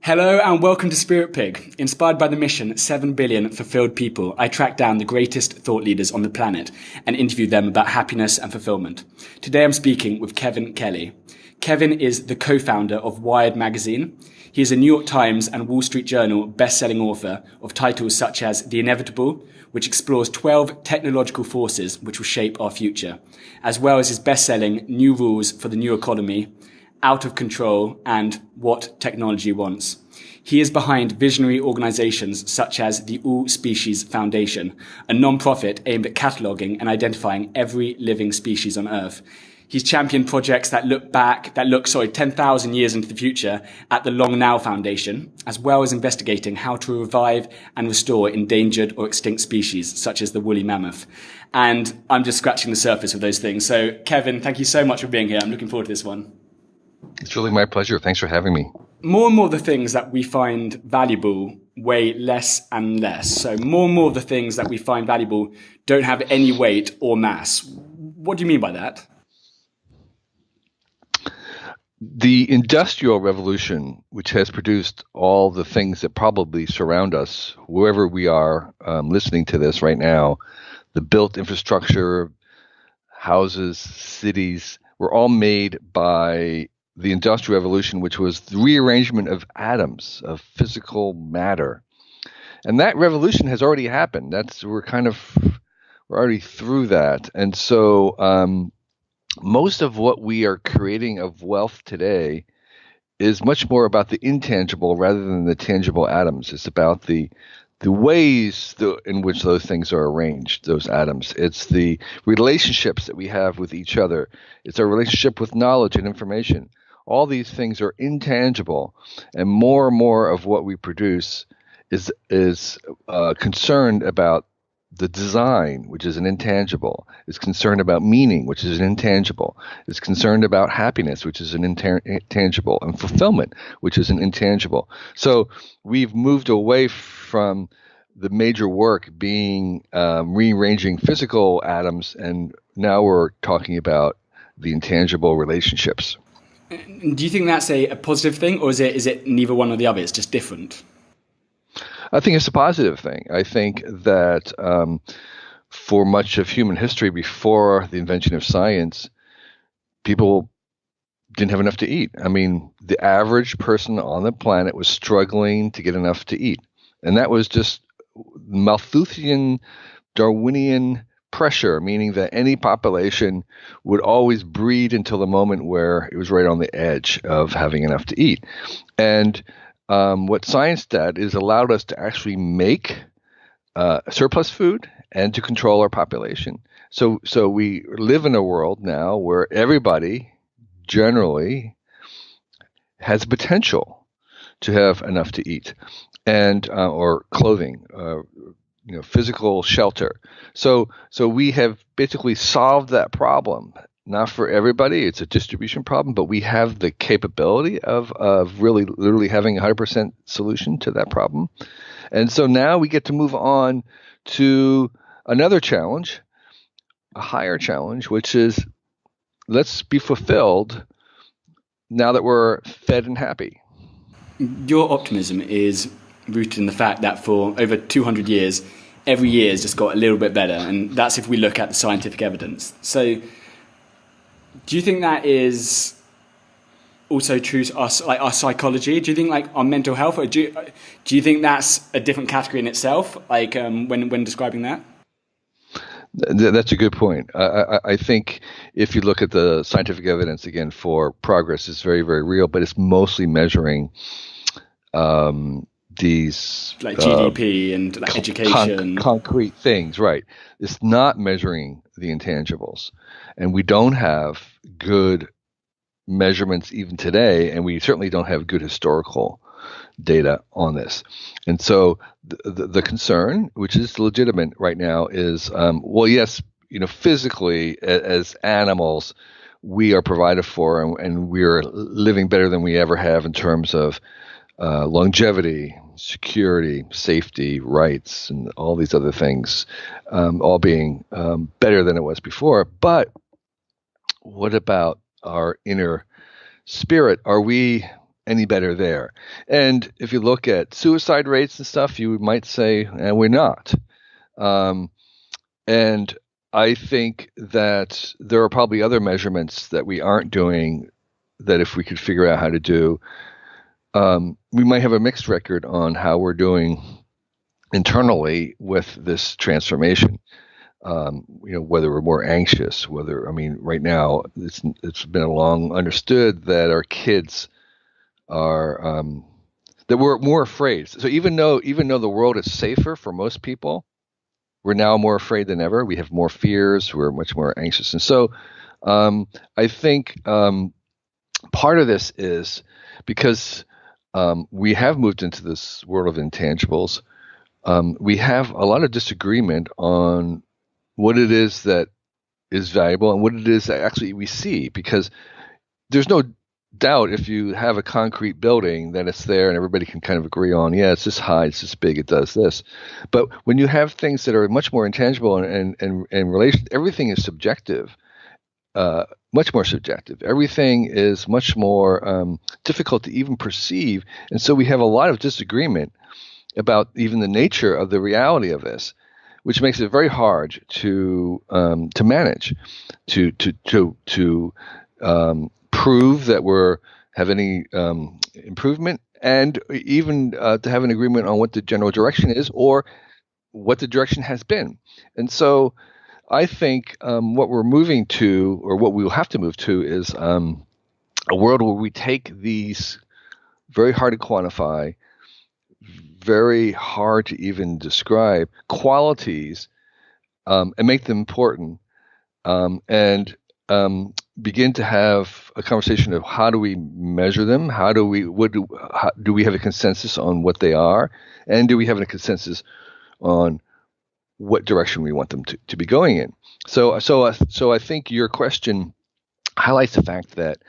Hello and welcome to Spirit Pig. Inspired by the mission 7 billion fulfilled people, I track down the greatest thought leaders on the planet and interview them about happiness and fulfillment. Today I'm speaking with Kevin Kelly. Kevin is the co-founder of Wired magazine. He is a New York Times and Wall Street Journal best-selling author of titles such as The Inevitable, which explores 12 technological forces which will shape our future, as well as his best-selling New Rules for the New Economy, Out of Control, and What Technology Wants. He is behind visionary organizations such as the All Species Foundation, a non-profit aimed at cataloging and identifying every living species on Earth. He's championed projects that look 10,000 years into the future at the Long Now Foundation, as well as investigating how to revive and restore endangered or extinct species, such as the Wooly Mammoth. And I'm just scratching the surface of those things. So, Kevin, thank you so much for being here. I'm looking forward to this one. It's really my pleasure. Thanks for having me. More and more of the things that we find valuable weigh less and less. So more and more of the things that we find valuable don't have any weight or mass. What do you mean by that? The Industrial Revolution, which has produced all the things that probably surround us, wherever we are listening to this right now, the built infrastructure, houses, cities, were all made by the Industrial Revolution, which was the rearrangement of atoms, of physical matter. And that revolution has already happened. We're already through that. And so most of what we are creating of wealth today is much more about the intangible rather than the tangible atoms. It's about the ways in which those things are arranged, those atoms. It's the relationships that we have with each other. It's our relationship with knowledge and information. All these things are intangible, and more of what we produce is concerned about the design, which is an intangible, is concerned about meaning, which is an intangible, is concerned about happiness, which is an intangible, and fulfillment, which is an intangible. So we've moved away from the major work being rearranging physical atoms, and now we're talking about the intangible relationships. Do you think that's a positive thing, or is it neither one or the other? It's just different? I think it's a positive thing. I think that for much of human history before the invention of science, people didn't have enough to eat. I mean, the average person on the planet was struggling to get enough to eat. And that was just Malthusian, Darwinian pressure, meaning that any population would always breed until the moment where it was right on the edge of having enough to eat. And what science did is allowed us to actually make surplus food and to control our population. So we live in a world now where everybody generally has potential to have enough to eat and or clothing, physical shelter. So we have basically solved that problem. Not for everybody, it's a distribution problem, but we have the capability of really literally having a 100% solution to that problem. And so now we get to move on to another challenge, a higher challenge, which is let's be fulfilled now that we're fed and happy. Your optimism is rooted in the fact that for over 200 years, every year has just got a little bit better. And that's if we look at the scientific evidence. So do you think that is also true to us, like our psychology? Do you think like our mental health, or do you think that's a different category in itself, like when describing that? That's a good point. I think if you look at the scientific evidence, again, for progress, it's very, very real, but it's mostly measuring these like GDP and like education, concrete things, right? It's not measuring the intangibles, and we don't have good measurements even today, and we certainly don't have good historical data on this. And so the concern, which is legitimate right now, is well, yes, physically as animals, we are provided for, and we are living better than we ever have in terms of longevity, security, safety, rights, and all these other things, all being better than it was before. But what about our inner spirit? Are we any better there. And if you look at suicide rates and stuff, you might say, we're not. And I think that there are probably other measurements that we aren't doing that if we could figure out how to do, we might have a mixed record on how we're doing internally with this transformation. Whether we're more anxious, right now it's been long understood that our kids are that we're more afraid. So even though the world is safer for most people, we're now more afraid than ever. We have more fears. We're much more anxious, and so I think part of this is because we have moved into this world of intangibles. We have a lot of disagreement on what it is that is valuable and what it is that actually we see, because there's no doubt if you have a concrete building that it's there and everybody can kind of agree on, yeah, it's this high, it's this big, it does this. But when you have things that are much more intangible and relation, everything is subjective, much more subjective. Everything is much more difficult to even perceive. And so we have a lot of disagreement about even the nature of the reality of this, which makes it very hard to manage, to prove that we're have any improvement, and even to have an agreement on what the general direction is or what the direction has been. And so I think what we're moving to, or what we will have to move to, is a world where we take these very hard to quantify, very hard to even describe qualities and make them important, and begin to have a conversation of how do we measure them? Do we have a consensus on what they are? And do we have a consensus on what direction we want them to be going in? So I think your question highlights the fact that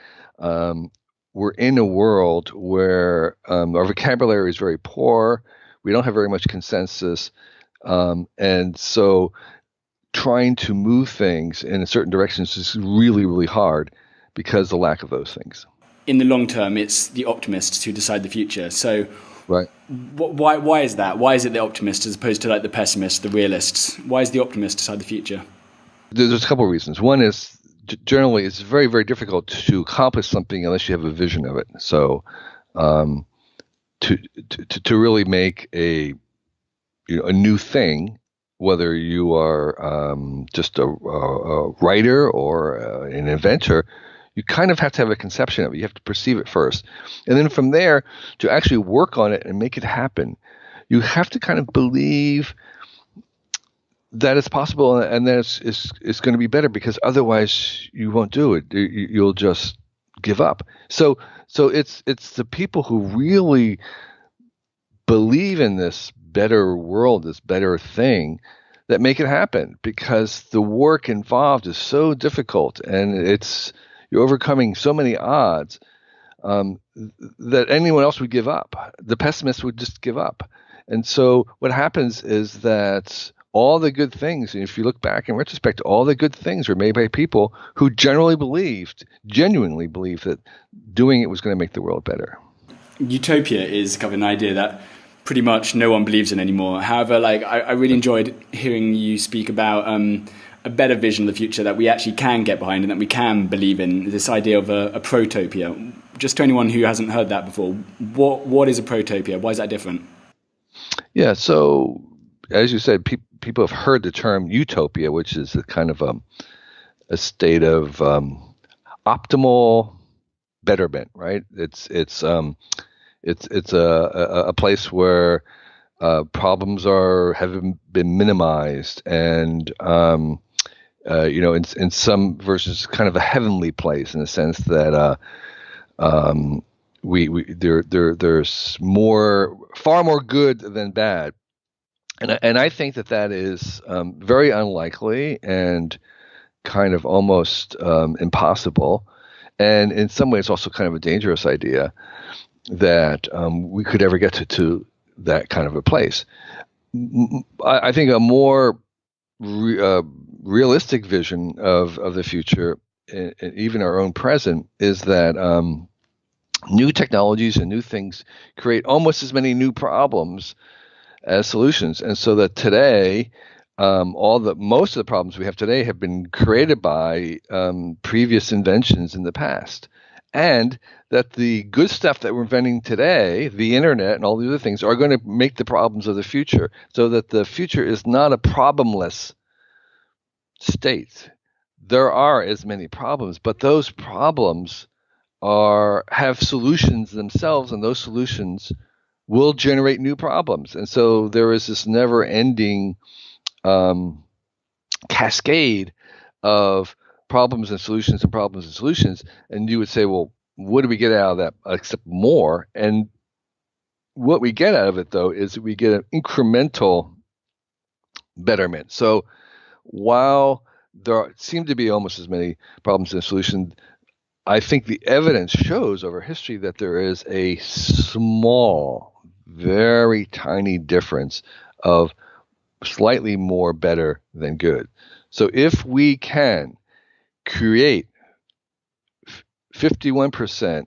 we're in a world where our vocabulary is very poor. We don't have very much consensus. And so trying to move things in a certain directions is really, really hard because of the lack of those things. In the long term, it's the optimists who decide the future. So right. Why is that? Why is it the optimists as opposed to like the pessimists, the realists? Why is the optimist decide the future? There's a couple of reasons. One is generally it's very, very difficult to accomplish something unless you have a vision of it. So to really make a new thing, whether you are just a writer or an inventor, you kind of have to have a conception of it. You have to perceive it first. And then from there, to actually work on it and make it happen, you have to kind of believe that it's possible and that it's going to be better, because otherwise you won't do it. You'll just give up. So it's the people who really believe in this better world, this better thing, that make it happen, because the work involved is so difficult and you're overcoming so many odds that anyone else would give up. The pessimists would just give up. And so what happens is that all the good things, and if you look back in retrospect, all the good things were made by people who genuinely believed that doing it was going to make the world better. Utopia is kind of an idea that pretty much no one believes in anymore. However, I really enjoyed hearing you speak about a better vision of the future that we actually can get behind and that we can believe in, this idea of a protopia. Just to anyone who hasn't heard that before, what is a protopia? Why is that different? Yeah, so as you said, people have heard the term utopia, which is a kind of a state of optimal betterment, right? It's a place where problems have been minimized, and in some versions, kind of a heavenly place in the sense that there's far more good than bad, and I think that is very unlikely and kind of almost impossible, and in some ways also kind of a dangerous idea that we could ever get to that kind of a place. I think a more realistic vision of the future, and even our own present, is that new technologies and new things create almost as many new problems as solutions. And so that today, most of the problems we have today have been created by previous inventions in the past. And that the good stuff that we're inventing today, the internet and all the other things, are going to make the problems of the future, so that the future is not a problemless state. There are as many problems, but those problems have solutions themselves, and those solutions will generate new problems. And so there is this never-ending cascade of problems and solutions and problems and solutions. And you would say, well, what do we get out of that except more? And what we get out of it, though, is we get an incremental betterment. So while there seem to be almost as many problems and solutions, I think the evidence shows over history that there is a small, very tiny difference of slightly more better than good. So if we can create 51%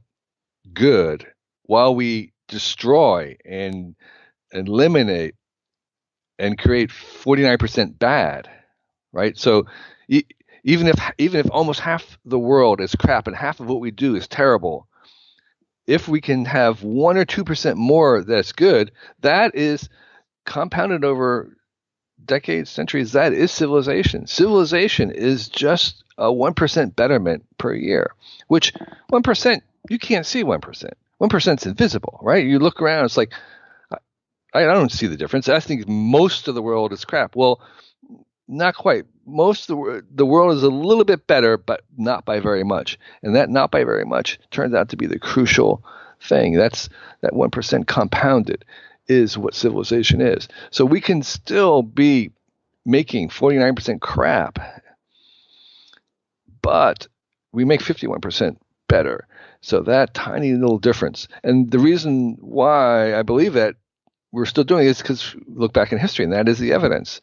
good while we destroy and eliminate and create 49% bad, right? So even if almost half the world is crap and half of what we do is terrible, if we can have 1 or 2% more that's good, that is compounded over decades, centuries. That is civilization. Civilization is just a 1% betterment per year, which 1%, you can't see 1%. 1% is invisible, right? You look around, it's like, I don't see the difference. I think most of the world is crap. Well, not quite. Most of the world is a little bit better, but not by very much. And that not by very much turns out to be the crucial thing. That's that 1% compounded is what civilization is. So we can still be making 49% crap, but we make 51% better. So that tiny little difference. And the reason why I believe that we're still doing it is because look back in history, and that is the evidence.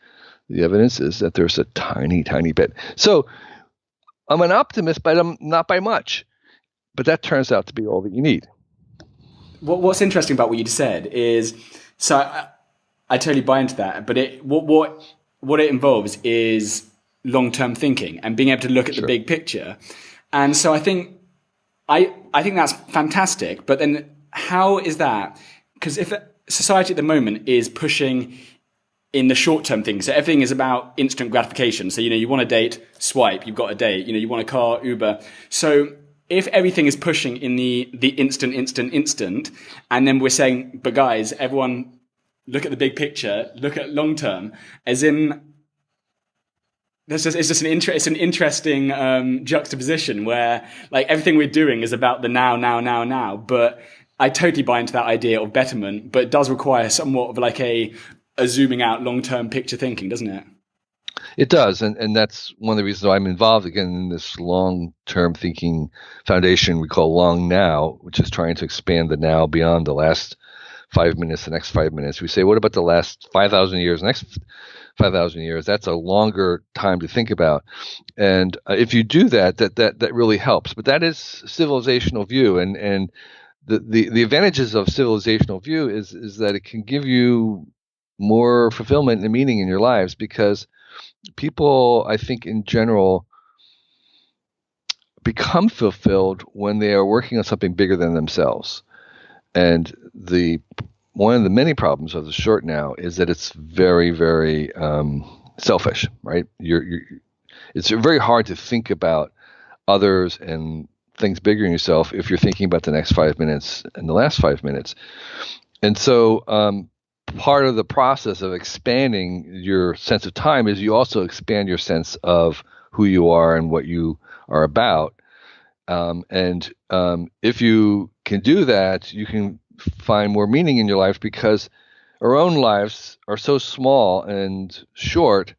The evidence is that there's a tiny, tiny bit. So I'm an optimist, but I'm not by much. But that turns out to be all that you need. What's interesting about what you just said is, so I totally buy into that, but what it involves is long-term thinking and being able to look at the big picture. And so I think that's fantastic. But then how is that? Because if society at the moment is pushing in the short-term things, so everything is about instant gratification. So, you want a date, swipe, you've got a date. You want a car, Uber. So if everything is pushing in the instant, and then we're saying, but guys, everyone look at the big picture, look at long-term, as in, it's just an interesting juxtaposition where like everything we're doing is about the now. But I totally buy into that idea of betterment, but it does require somewhat of like a zooming out long-term picture thinking, doesn't it? It does. And that's one of the reasons why I'm involved again in this long-term thinking foundation we call Long Now, which is trying to expand the now beyond the last 5 minutes, the next 5 minutes. We say, what about the last 5,000 years, the next 5,000 years? That's a longer time to think about. And if you do that really helps. But that is civilizational view. And the advantages of civilizational view is that it can give you more fulfillment and meaning in your lives, because people, I think in general, become fulfilled when they are working on something bigger than themselves. And one of the many problems of the short now is that it's very, very selfish, right? It's very hard to think about others and things bigger than yourself if you're thinking about the next 5 minutes and the last 5 minutes. And so part of the process of expanding your sense of time is you also expand your sense of who you are and what you are about. And if you can do that, you can find more meaning in your life, because our own lives are so small and short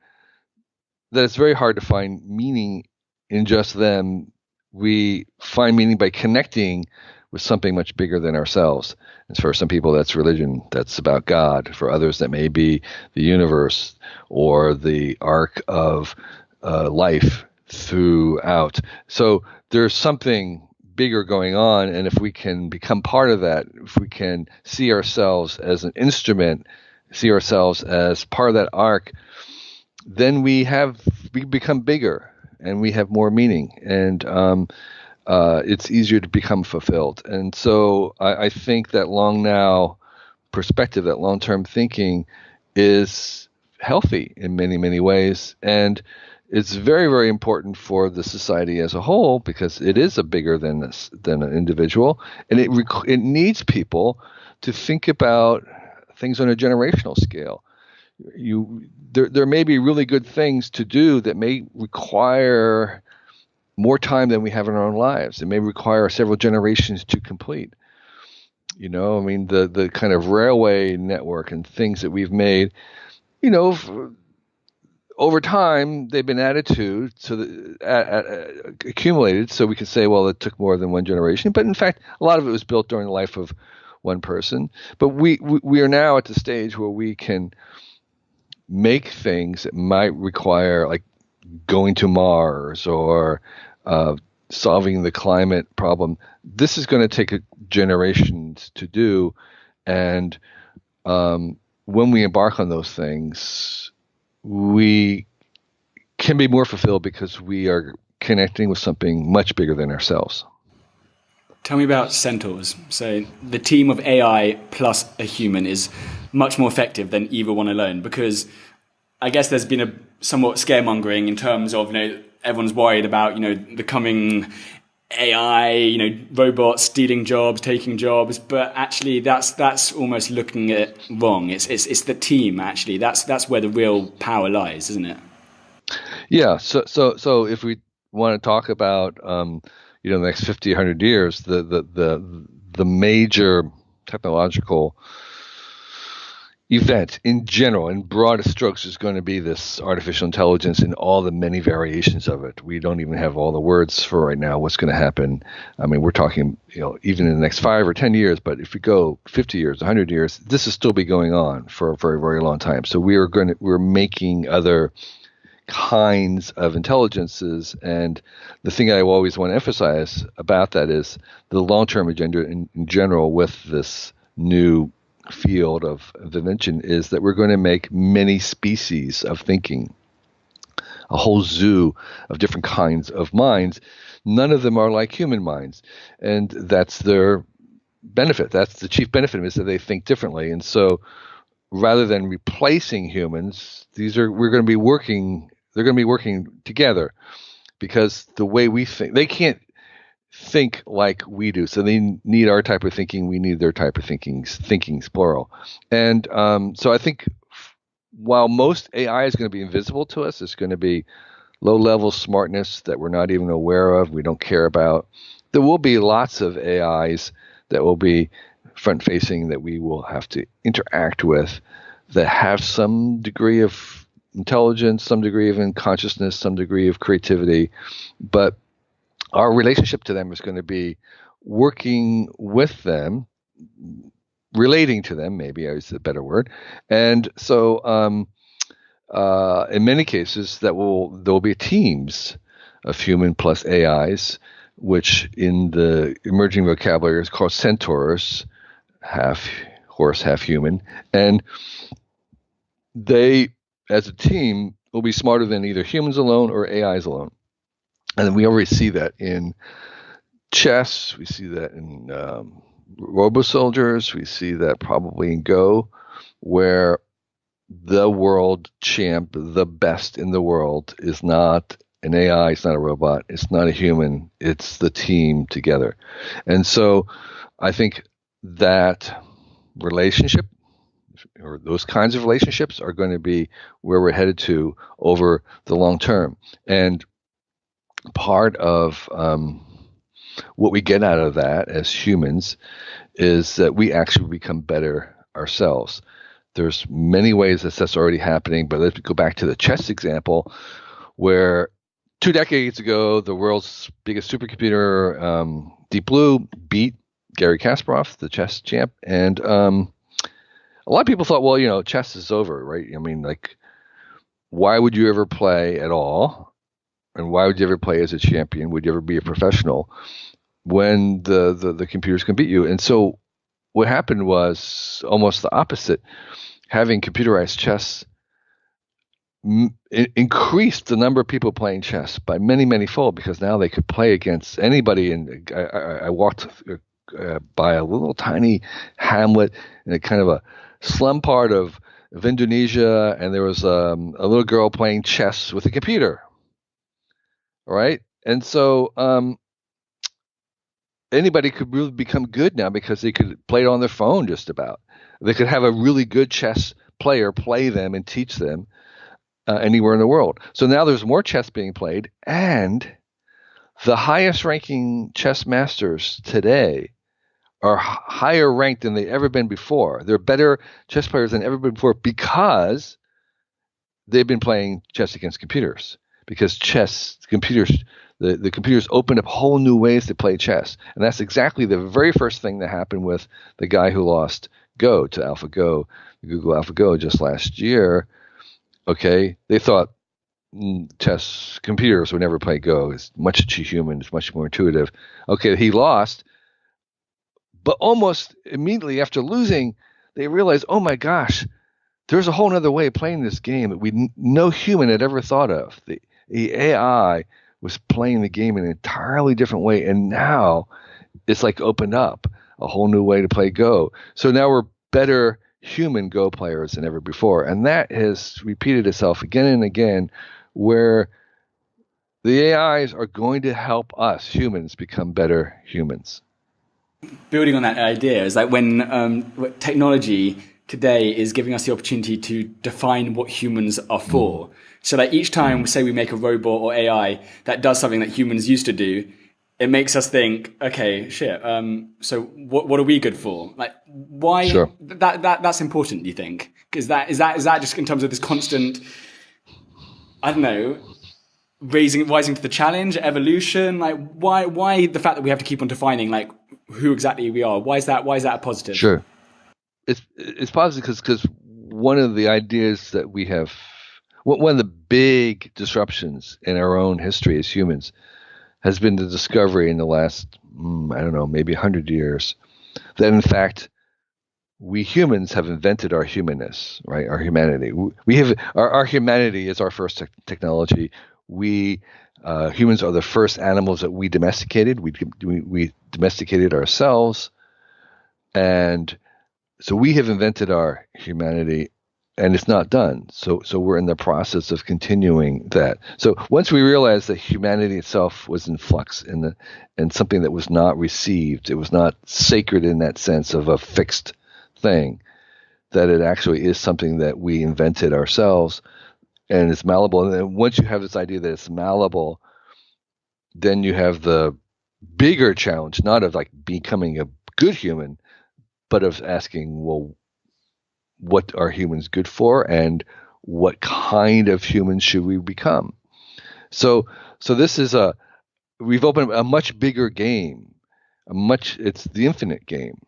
that it's very hard to find meaning in just them. We find meaning by connecting with something much bigger than ourselves. And for some people, that's religion. That's about God. For others, that may be the universe or the arc of life throughout. So there's something bigger going on, and if we can become part of that, if we can see ourselves as an instrument, see ourselves as part of that arc, then we become bigger and we have more meaning, and it's easier to become fulfilled. And so I think that long now perspective, that long-term thinking, is healthy in many, many ways, and it's very, very important for the society as a whole, because it is a bigger than an individual, and it needs people to think about things on a generational scale. There may be really good things to do that may require more time than we have in our own lives. It may require several generations to complete. I mean, the kind of railway network and things that we've made, over time, they've been added to, accumulated, so we can say, well, it took more than one generation. But in fact, a lot of it was built during the life of one person. But we are now at the stage where we can make things that might require, like going to Mars or solving the climate problem. This is going to take generations to do, and when we embark on those things, we can be more fulfilled because we are connecting with something much bigger than ourselves. Tell me about centaurs. So the team of AI plus a human is much more effective than either one alone, because I guess there's been a somewhat scaremongering in terms of, everyone's worried about, the coming AI, robots stealing jobs, taking jobs, but actually that's almost looking at it wrong. It's the team, actually. That's where the real power lies, isn't it? Yeah. So if we want to talk about the next 50, 100 years, the major technological event in general, in broadest strokes, is going to be this artificial intelligence and all the many variations of it. We don't even have all the words for right now what's going to happen. I mean, we're talking, even in the next 5 or 10 years, but if we go 50 years, 100 years, this will still be going on for a very, very long time. So we're making other kinds of intelligences, and the thing I always want to emphasize about that is the long-term agenda in general with this new field of invention is that we're going to make many species of thinking, a whole zoo of different kinds of minds. None of them are like human minds, and that's their benefit. That's the chief benefit, is that they think differently. And so rather than replacing humans, they're going to be working together, because the way we think, they can't think like we do. So they need our type of thinking. We need their type of thinkings, plural. And so I think while most AI is going to be invisible to us, it's going to be low-level smartness that we're not even aware of, we don't care about. There will be lots of AIs that will be front-facing that we will have to interact with, that have some degree of intelligence, some degree of consciousness, some degree of creativity, but our relationship to them is going to be working with them, relating to them, maybe is a better word. And so in many cases there will be teams of human plus AIs, which in the emerging vocabulary is called centaurs, half horse, half human. And they, as a team, will be smarter than either humans alone or AIs alone. And we already see that in chess. We see that in robo-soldiers. We see that probably in Go, where the world champ, the best in the world, is not an AI, it's not a robot, it's not a human, it's the team together. And so I think that relationship, or those kinds of relationships, are going to be where we're headed to over the long term. And part of what we get out of that as humans is that we actually become better ourselves. There's many ways that that's already happening, but let's go back to the chess example, where 2 decades ago, the world's biggest supercomputer, Deep Blue, beat Garry Kasparov, the chess champ. And a lot of people thought, well, chess is over, right? I mean, like, why would you ever play at all? And why would you ever play as a champion? Would you ever be a professional? when the computers can beat you. And so what happened was almost the opposite. Having computerized chess increased the number of people playing chess by many, many fold, because now they could play against anybody. And I walked by a little tiny hamlet in a kind of a slum part of Indonesia, and there was a little girl playing chess with a computer. All right. And so anybody could really become good now because they could play it on their phone just about. They could have a really good chess player play them and teach them anywhere in the world. So now there's more chess being played, and the highest ranking chess masters today are higher ranked than they've ever been before. They're better chess players than ever before because they've been playing chess against computers. Because the computers opened up whole new ways to play chess. And that's exactly the very first thing that happened with the guy who lost Go to AlphaGo, Google AlphaGo, just last year. Okay, they thought chess computers would never play Go. It's much too human. It's much more intuitive. Okay, he lost. But almost immediately after losing, they realized, oh my gosh, there's a whole other way of playing this game that no human had ever thought of. The AI was playing the game in an entirely different way, and now it's like opened up a whole new way to play Go. So now we're better human Go players than ever before, and that has repeated itself again and again, where the AIs are going to help us humans become better humans. Building on that idea is like when technology today is giving us the opportunity to define what humans are for. So like each time, say we make a robot or AI that does something that humans used to do, it makes us think, okay, shit. So what are we good for? Like why? Sure. That's important. Do you think? Is that just in terms of this constant? I don't know. Rising to the challenge, evolution. Like why the fact that we have to keep on defining like who exactly we are? Why is that a positive? Sure. It's positive because one of the ideas that we have, one of the big disruptions in our own history as humans has been the discovery in the last, I don't know, maybe 100 years, that in fact we humans have invented our humanness, right? Our humanity. We have our humanity is our first technology. We humans are the first animals that we domesticated. We domesticated ourselves, and so we have invented our humanity, and it's not done. So we're in the process of continuing that. So once we realized that humanity itself was in flux and something that was not received, it was not sacred in that sense of a fixed thing, that it actually is something that we invented ourselves, and it's malleable. And then once you have this idea that it's malleable, then you have the bigger challenge, not of like becoming a good human, but of asking, well, what are humans good for, and what kind of humans should we become? So this is we've opened a much bigger game, it's the infinite game,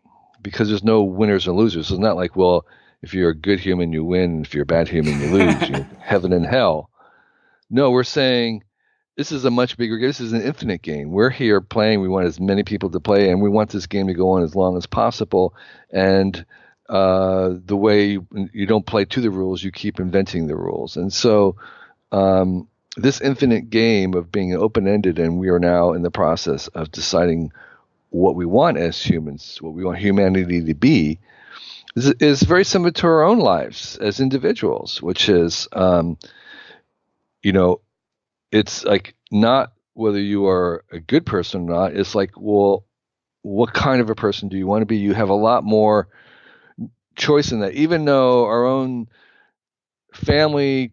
because there's no winners and losers. It's not like, well, if you're a good human, you win. If you're a bad human, you lose. You're heaven and hell. No, we're saying this is a much bigger game. This is an infinite game. We're here playing. We want as many people to play, and we want this game to go on as long as possible. And the way you don't play to the rules, you keep inventing the rules. And so this infinite game of being open-ended, and we are now in the process of deciding what we want as humans, what we want humanity to be, is very similar to our own lives as individuals, which is, it's like not whether you are a good person or not. It's like, well, what kind of a person do you want to be? You have a lot more choice in that, even though our own family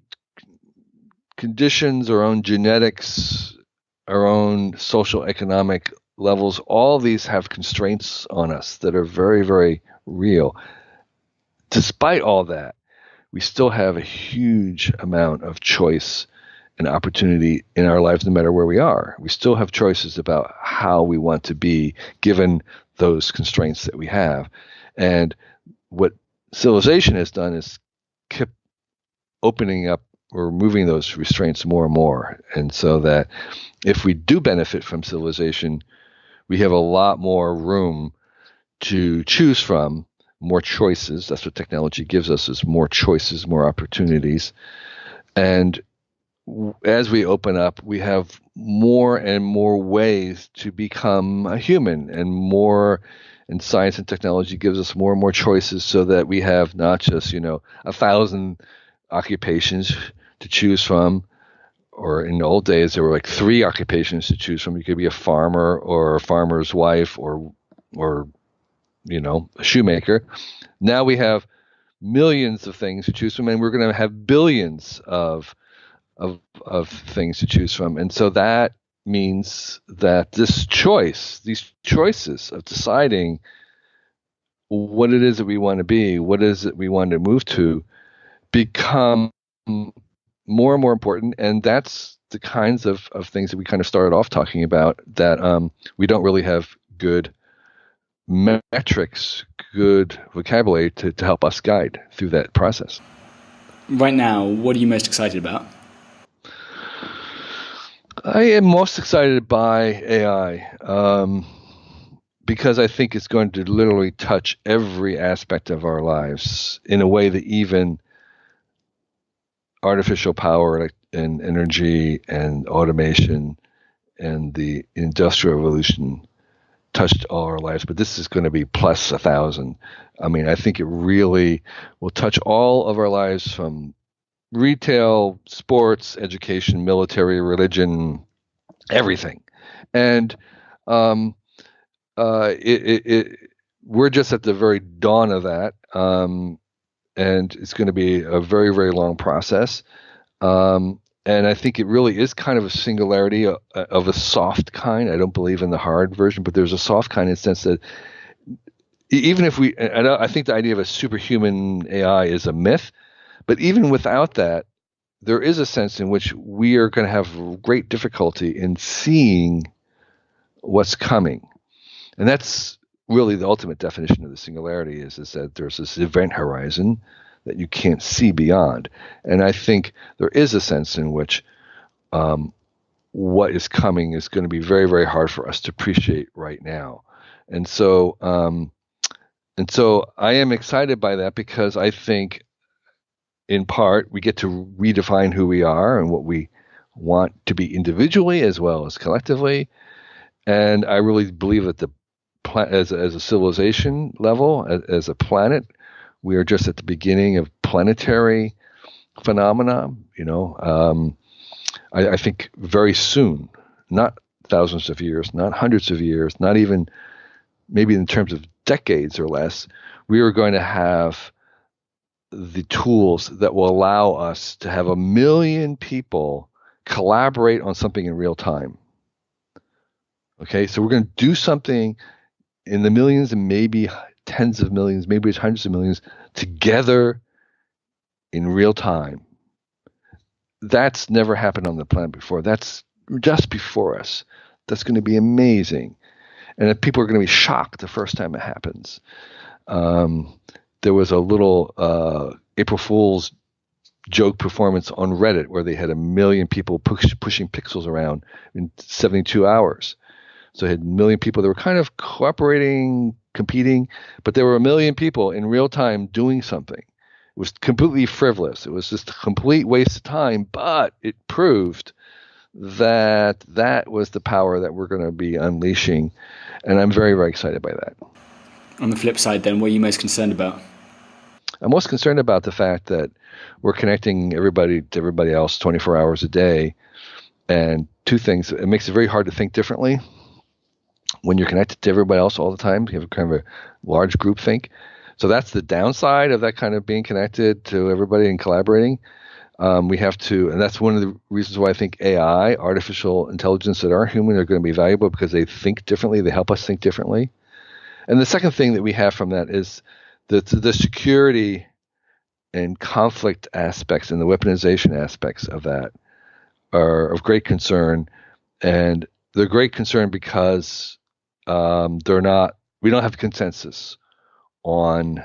conditions, our own genetics, our own social economic levels, all these have constraints on us that are very, very real. Despite all that, we still have a huge amount of choice and opportunity in our lives, no matter where we are. We still have choices about how we want to be given those constraints that we have. And what civilization has done is kept opening up or removing those restraints more and more. And so that if we do benefit from civilization, we have a lot more room to choose from, more choices. That's what technology gives us, is more choices, more opportunities. And as we open up, we have more and more ways to become a human, and science and technology gives us more and more choices, so that we have not just, 1,000 occupations to choose from, or in the old days, there were like 3 occupations to choose from. You could be a farmer or a farmer's wife or a shoemaker. Now we have millions of things to choose from, and we're going to have billions of things to choose from. And so that means that these choices of deciding what it is that we want to be, what is it we want to move to, become more and more important. And that's the kinds of things that we kind of started off talking about, that we don't really have good metrics, good vocabulary to help us guide through that process. Right now, what are you most excited about? I am most excited by AI, because I think it's going to literally touch every aspect of our lives in a way that even artificial power and energy and automation and the Industrial Revolution touched all our lives. But this is going to be plus 1,000. I mean, I think it really will touch all of our lives, from retail, sports, education, military, religion, everything. And we're just at the very dawn of that, and it's going to be a very, very long process. And I think it really is kind of a singularity of a soft kind. I don't believe in the hard version, but there's a soft kind in the sense that even if I think the idea of a superhuman AI is a myth, but even without that, there is a sense in which we are going to have great difficulty in seeing what's coming. And that's really the ultimate definition of the singularity, is that there's this event horizon that you can't see beyond. And I think there is a sense in which what is coming is going to be very, very hard for us to appreciate right now. And so I am excited by that, because I think, in part, we get to redefine who we are and what we want to be individually as well as collectively. And I really believe that as a civilization level, as a planet, we are just at the beginning of planetary phenomena. I think very soon, not thousands of years, not hundreds of years, not even maybe in terms of decades or less, we are going to have the tools that will allow us to have 1 million people collaborate on something in real time. Okay, so we're going to do something in the millions, and maybe tens of millions, maybe it's hundreds of millions, together in real time. That's never happened on the planet before. That's just before us. That's going to be amazing. And people are going to be shocked the first time it happens. There was a little April Fool's joke performance on Reddit where they had 1 million people pushing pixels around in 72 hours. So they had 1 million people that were kind of cooperating, competing, but there were 1 million people in real time doing something. It was completely frivolous. It was just a complete waste of time, but it proved that was the power that we're going to be unleashing. And I'm very, very excited by that. On the flip side, then, what are you most concerned about? I'm most concerned about the fact that we're connecting everybody to everybody else 24 hours a day. And 2 things. It makes it very hard to think differently. When you're connected to everybody else all the time, you have kind of a large group think. So that's the downside of that kind of being connected to everybody and collaborating. We have to, and that's one of the reasons why I think AI, artificial intelligence that are human, are going to be valuable, because they think differently. They help us think differently. And the second thing that we have from that is the security and conflict aspects and the weaponization aspects of that are of great concern. And they're great concern because we don't have consensus on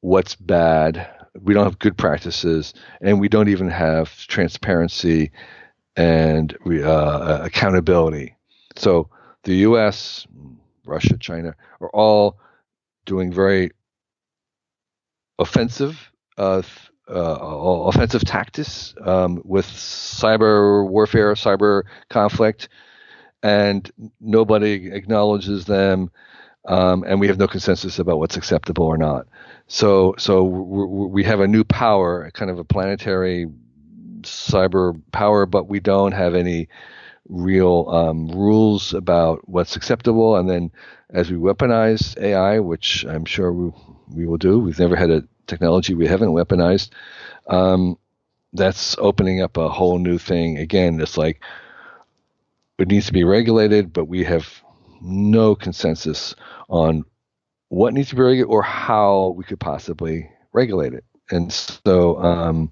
what's bad. We don't have good practices, and we don't even have transparency and accountability. So the U.S., Russia, China are all doing very offensive offensive tactics with cyber warfare, cyber conflict, and nobody acknowledges them, and we have no consensus about what's acceptable or not. So we have a new power, kind of a planetary cyber power, but we don't have any real rules about what's acceptable. And then as we weaponize AI, which I'm sure we will do, we've never had a technology we haven't weaponized, that's opening up a whole new thing. Again, it's like it needs to be regulated, but we have no consensus on what needs to be regulated or how we could possibly regulate it. And so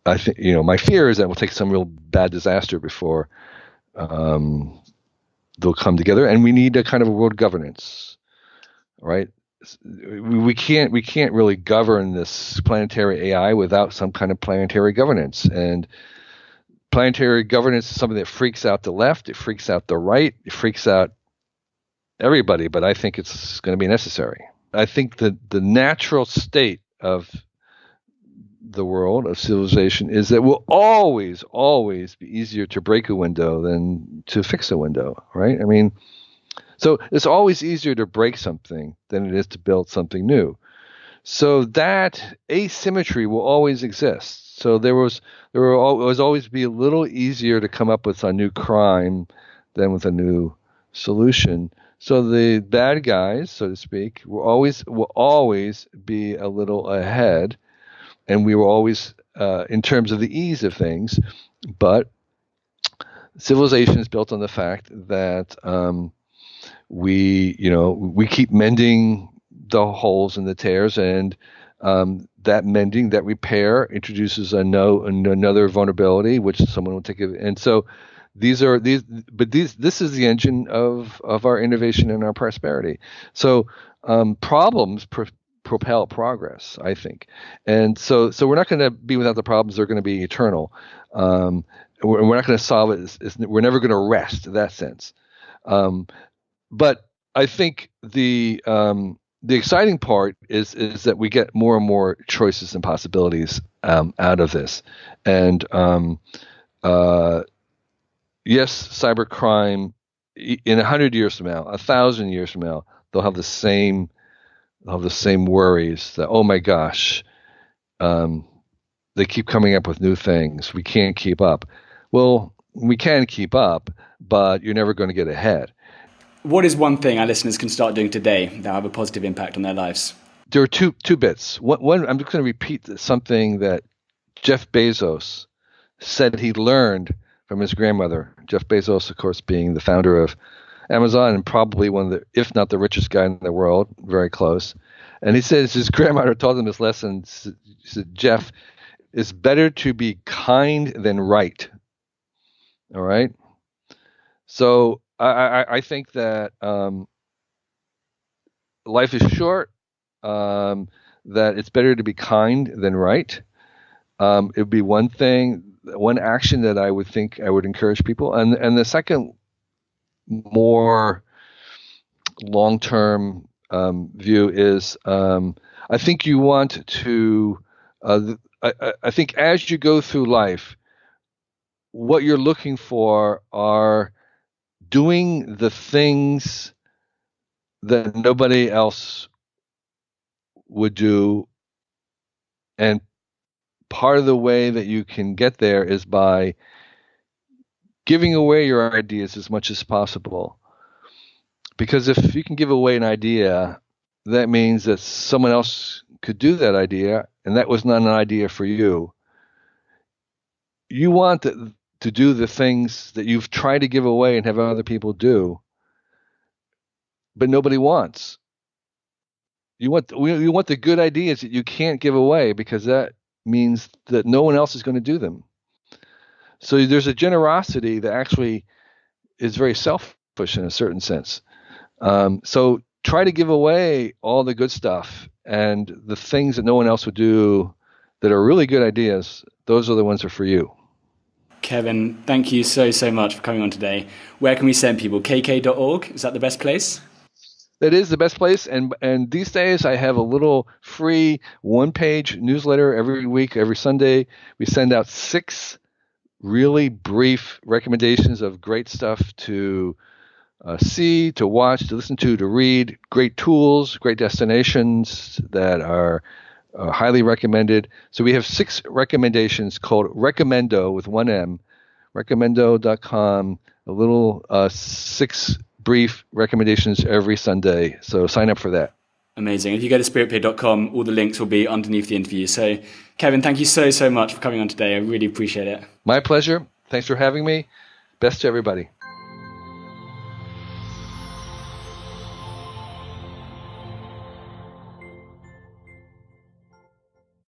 I think, my fear is that we'll take some real bad disaster before they'll come together, and we need a kind of a world governance, right? We can't really govern this planetary AI without some kind of planetary governance. And planetary governance is something that freaks out the left, it freaks out the right, it freaks out everybody, but I think it's going to be necessary. I think that the natural state of the world, of civilization, is that it will always be easier to break a window than to fix a window, right? I mean, so it's always easier to break something than it is to build something new. So that asymmetry will always exist. So there will always be a little easier to come up with a new crime than with a new solution. So the bad guys, so to speak, will always be a little ahead, and we will always, in terms of the ease of things, but civilization is built on the fact that we keep mending the holes and the tears, and that mending, that repair, introduces another vulnerability, which someone will take. And so this is the engine of our innovation and our prosperity. So problems propel progress, I think. And so we're not going to be without the problems. They're going to be eternal. We're not going to solve it. We're never going to rest in that sense. But I think the exciting part is that we get more and more choices and possibilities out of this. And yes, cybercrime in 100 years from now, 1,000 years from now, they'll have the same worries that, oh my gosh, they keep coming up with new things. We can't keep up. Well, we can keep up, but you're never going to get ahead. What is one thing our listeners can start doing today that will have a positive impact on their lives? There are two bits. One, I'm just going to repeat something that Jeff Bezos said he learned from his grandmother. Jeff Bezos, of course, being the founder of Amazon and probably one of the, if not the richest guy in the world, very close. And he says his grandmother taught him this lesson. She said, Jeff, it's better to be kind than right. All right? So I think that life is short, that it's better to be kind than right. It would be one thing, one action that I would think I would encourage people. And the second, more long-term view is I think you want to, I think as you go through life, what you're looking for are doing the things that nobody else would do. And part of the way that you can get there is by giving away your ideas as much as possible. Because if you can give away an idea, that means that someone else could do that idea, and that was not an idea for you. You want to do the things that you've tried to give away and have other people do, but nobody wants. You want the good ideas that you can't give away, because that means that no one else is going to do them. So there's a generosity that actually is very selfish in a certain sense. So try to give away all the good stuff, and the things that no one else would do that are really good ideas, those are the ones that are for you. Kevin, thank you so much for coming on today. Where can we send people? kk.org? Is that the best place? That is the best place. And these days I have a little free one-page newsletter every week, every Sunday. We send out 6 really brief recommendations of great stuff to see, to watch, to listen to read, great tools, great destinations that are highly recommended. So we have 6 recommendations called Recommendo with 1 M, recommendo.com, a little 6 brief recommendations every Sunday. So sign up for that. Amazing. If you go to spiritpig.com, all the links will be underneath the interview. So Kevin, thank you so much for coming on today. I really appreciate it. My pleasure. Thanks for having me. Best to everybody.